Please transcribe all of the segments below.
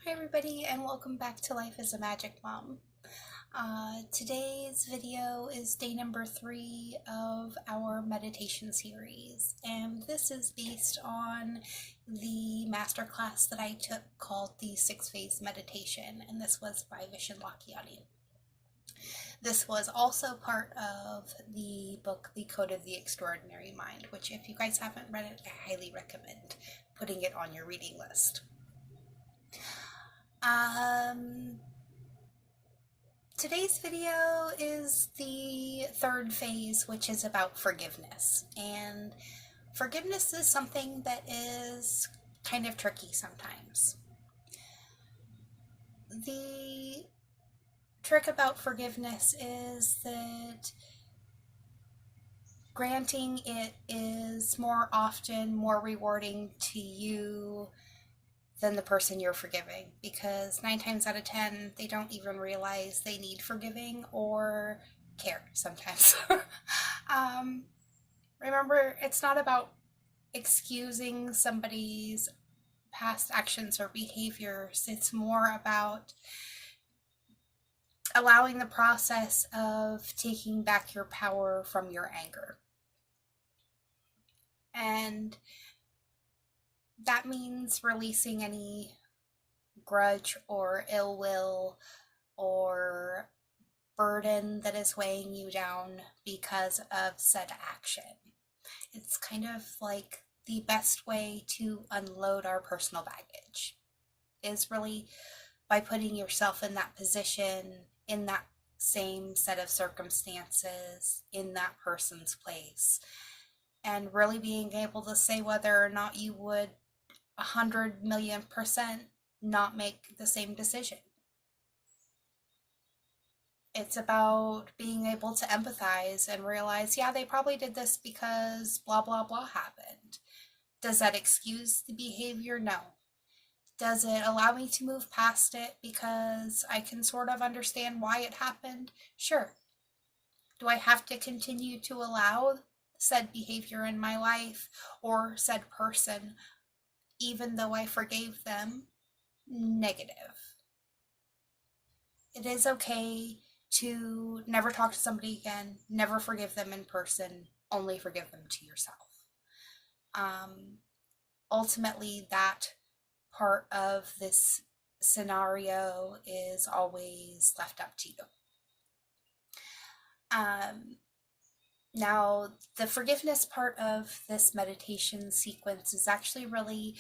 Hi everybody, and welcome back to Life as a Magic Mom. Today's video is day number 3 of our meditation series, and this is based on the masterclass that I took called the 6-Phase Meditation, and this was by Vishen Lakhiani. This was also part of the book The Code of the Extraordinary Mind, which if you guys haven't read it, I highly recommend putting it on your reading list. Today's video is the 3rd phase, which is about forgiveness. And forgiveness is something that is kind of tricky sometimes. The trick about forgiveness is that granting it is more often more rewarding to you than the person you're forgiving, because 9 times out of 10 they don't even realize they need forgiving or care sometimes. Remember, it's not about excusing somebody's past actions or behaviors. It's more about allowing the process of taking back your power from your anger. And that means releasing any grudge or ill will or burden that is weighing you down because of said action. It's kind of like the best way to unload our personal baggage is really by putting yourself in that position, in that same set of circumstances, in that person's place, and really being able to say whether or not you would 100,000,000% not make the same decision. It's about being able to empathize and realize, yeah, they probably did this because blah, blah, blah happened. Does that excuse the behavior? No. Does it allow me to move past it because I can sort of understand why it happened? Sure. Do I have to continue to allow said behavior in my life or said person even though I forgave them? Negative. It is okay to never talk to somebody again, never forgive them in person, only forgive them to yourself. Ultimately, that part of this scenario is always left up to you. Now, the forgiveness part of this meditation sequence is actually really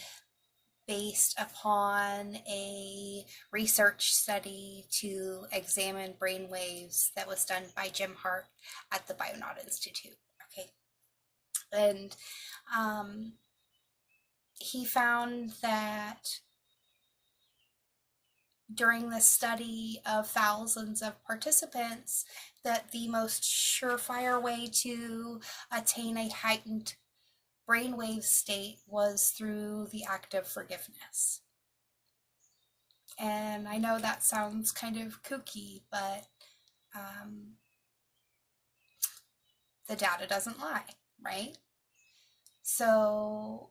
based upon a research study to examine brain waves that was done by Jim Hart at the Bionaut Institute. Okay, and he found that during the study of thousands of participants, that the most surefire way to attain a heightened brainwave state was through the act of forgiveness. And I know that sounds kind of kooky, but the data doesn't lie, right? So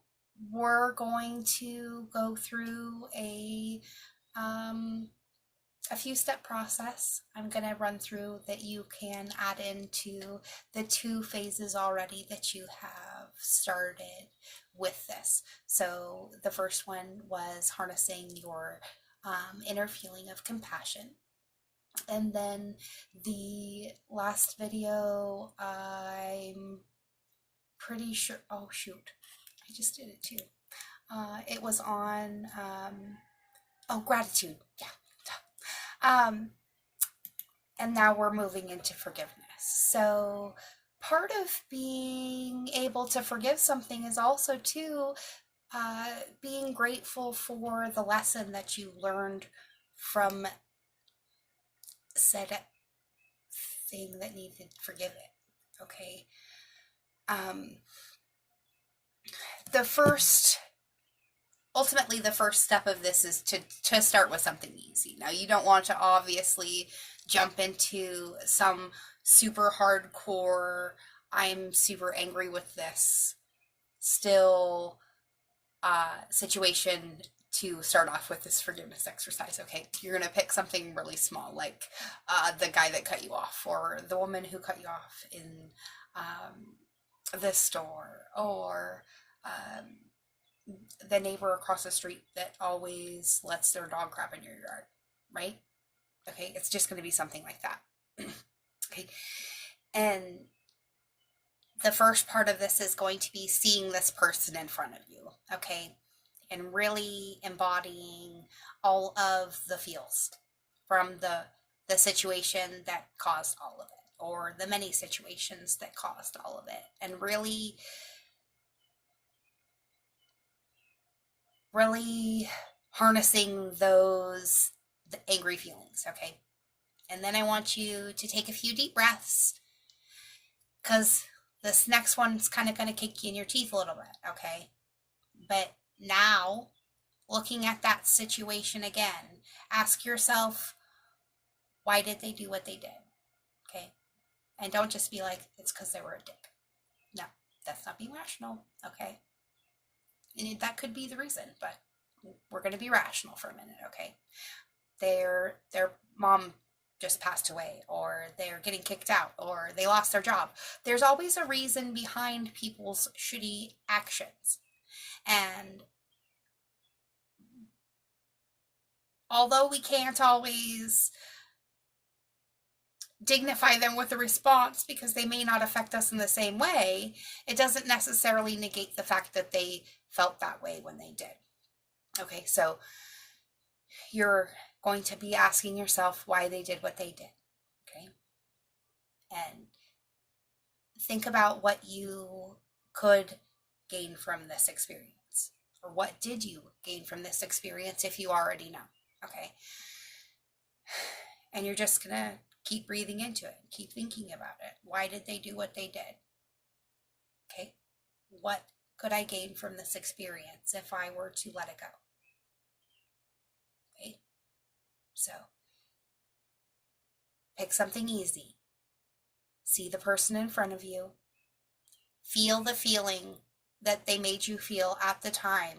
we're going to go through a few-step process I'm going to run through that you can add into the 2 phases already that you have started with this. So the first one was harnessing your inner feeling of compassion. And then the last video, I'm pretty sure, oh shoot, I just did it too. It was on, gratitude, yeah. And now we're moving into forgiveness. So part of being able to forgive something is also too being grateful for the lesson that you learned from said thing that needed forgiven. Okay. Ultimately, the first step of this is to start with something easy. Now, you don't want to obviously jump into some super hardcore, I'm super angry with this still situation to start off with this forgiveness exercise. Okay, you're going to pick something really small, like the guy that cut you off, or the woman who cut you off in the store, or the neighbor across the street that always lets their dog crap in your yard, right? Okay, it's just going to be something like that. Okay, and the first part of this is going to be seeing this person in front of you, okay? And really embodying all of the feels from the situation that caused all of it, or the many situations that caused all of it, and really harnessing the angry feelings, okay? And then I want you to take a few deep breaths, because this next one's kind of going to kick you in your teeth a little bit, okay? But now, looking at that situation again, ask yourself, why did they do what they did? Okay? And don't just be like, it's because they were a dick. No, that's not being rational, okay? And that could be the reason, but we're going to be rational for a minute, okay? Their mom just passed away, or they're getting kicked out, or they lost their job. There's always a reason behind people's shitty actions. And although we can't always dignify them with a response because they may not affect us in the same way, it doesn't necessarily negate the fact that they felt that way when they did. Okay, so you're going to be asking yourself why they did what they did, okay? And think about what you could gain from this experience, or what did you gain from this experience if you already know, okay? And you're just gonna keep breathing into it, keep thinking about it. Why did they do what they did? Okay, what could I gain from this experience if I were to let it go? Okay, so pick something easy. See the person in front of you. Feel the feeling that they made you feel at the time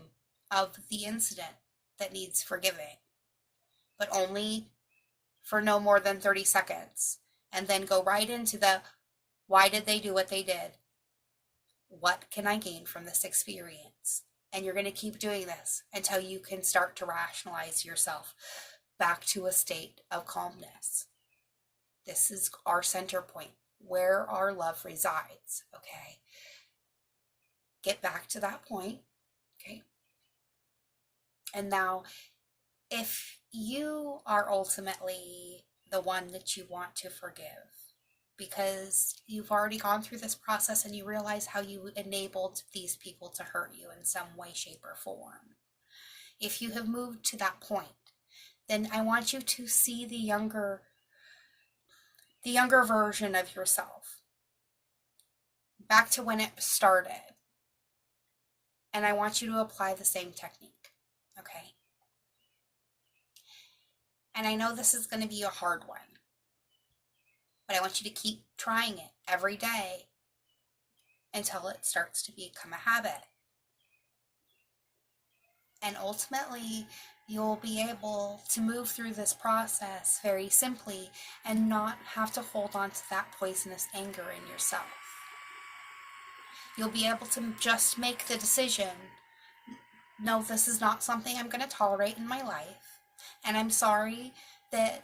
of the incident that needs forgiving, but only for no more than 30 seconds. And then go right into the, why did they do what they did? What can I gain from this experience? And you're going to keep doing this until you can start to rationalize yourself back to a state of calmness. This is our center point, where our love resides, okay? Get back to that point, okay? And now, if you are ultimately the one that you want to forgive, because you've already gone through this process and you realize how you enabled these people to hurt you in some way, shape, or form. If you have moved to that point, then I want you to see the younger version of yourself, back to when it started. And I want you to apply the same technique, okay? And I know this is going to be a hard one, but I want you to keep trying it every day until it starts to become a habit. And ultimately, you'll be able to move through this process very simply and not have to hold on to that poisonous anger in yourself. You'll be able to just make the decision, no, this is not something I'm going to tolerate in my life. And I'm sorry that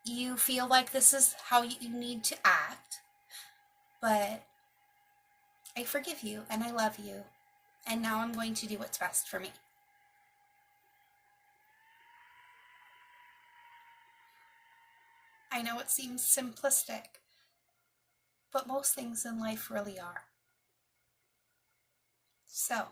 you feel like this is how you need to act, but I forgive you and I love you, and now I'm going to do what's best for me. I know it seems simplistic, but most things in life really are. So,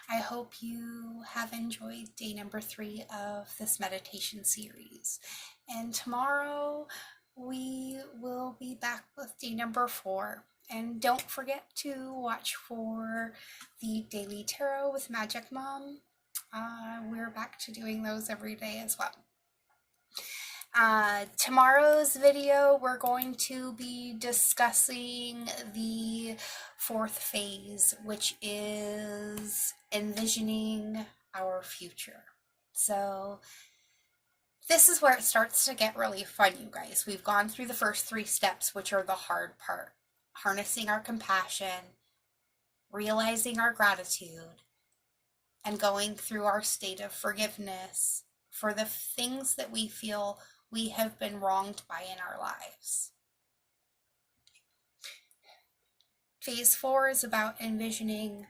I hope you have enjoyed day number 3 of this meditation series. And tomorrow we will be back with day number 4. And don't forget to watch for the Daily Tarot with Magic Mom. We're back to doing those every day as well. Tomorrow's video, we're going to be discussing the 4th phase, which is envisioning our future. So this is where it starts to get really fun, you guys. We've gone through the first 3 steps, which are the hard part. Harnessing our compassion, realizing our gratitude, and going through our state of forgiveness for the things that we feel we have been wronged by in our lives. Phase 4 is about envisioning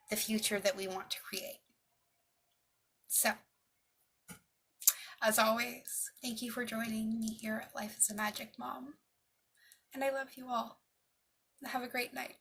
the future that we want to create. So, as always, thank you for joining me here at Life is a Magic Mom. And I love you all. Have a great night.